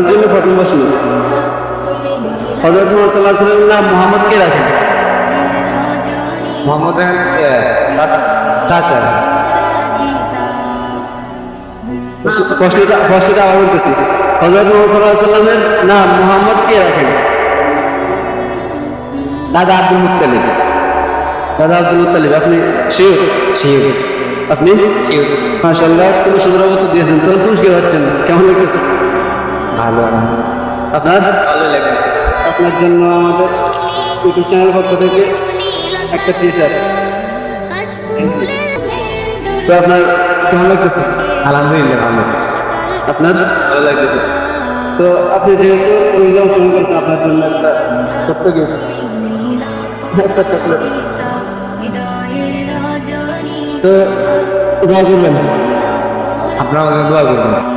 জন্য প্রথম প্রশ্ন, হযরত মুহাম্মদ সাল্লাল্লাহু আলাইহি ওয়াসাল্লামের নাম মুহাম্মদ কে রাখেন? মোহাম্মদ চাচা। প্রশ্নটা আবার বলতেছি, হযরত মুহাম্মদ সাল্লাল্লাহু আলাইহি ওয়াসাল্লামের নাম মুহাম্মদ কে রাখেন? দাদা আব্দুল মুত্তালিব। দাদা আব্দুল মুত্তালিব। আপনি শিওর? শিওর। আপনি শিওর। মাশাআল্লাহ, কোনো সুন্দর উত্তর দিয়েছেন। তো পুরস্কার পাচ্ছেন, কেমন লাগতেছে? ভালো। আপনার ভালো লাগে। আপনার জন্য আমাদের ইউটিউব চ্যানেল পক্ষ থেকে একটা টিচার। তো আপনার কেমন লাগতেছে? আলহামদুলিল্লাহ ভালো। আপনার ভালো লাগছে। তো আপনি যেহেতু ট্যুরিজম শুরু করেছেন, আপনার জন্য একটা ছোট্ট গিফট, একটা চকলেট। তো দোয়া করবেন। আপনারা আমাদের দোয়া করবেন।